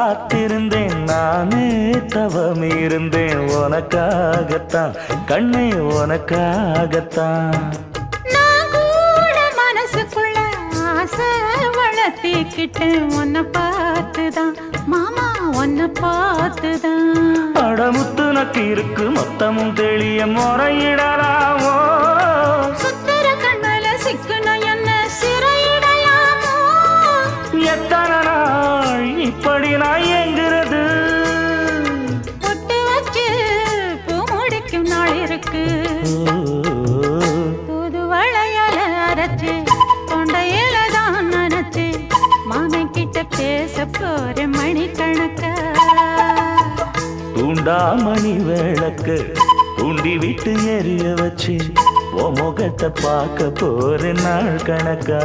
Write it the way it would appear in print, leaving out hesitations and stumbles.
காத்திருந்தேன் நானே தவம் இருந்தேன் உனக்காகத்தான் கண்ணே உனக்காகத்தான் நான் கூட மனசுக்குள்ள ஆசை வளர்த்திக்கிட்டு உன்னை பார்த்துதான் மாமா உன்னை பார்த்துதான் அடமுத்து நக்கு இருக்கு மொத்தமும் தெளிய முறையிடலாமோ சுத்தர கண்மல சிக்குன என்ன சிறையிடலாமோ எத்தனை நாள் இப்படி நான் எங்கிறது பொட்டு வச்சு பூ முடிக்கும் நாள் இருக்கு புது வளையல அரைச்சு தொண்டையில தான் நினைச்சு மாமன் கிட்ட பேச போற மணிக்கணக்கா தூண்டாமணி விளக்கு தூண்டி விட்டு எரிய வச்சு உன் முகத்தை பார்க்க போற நாள் கணக்கா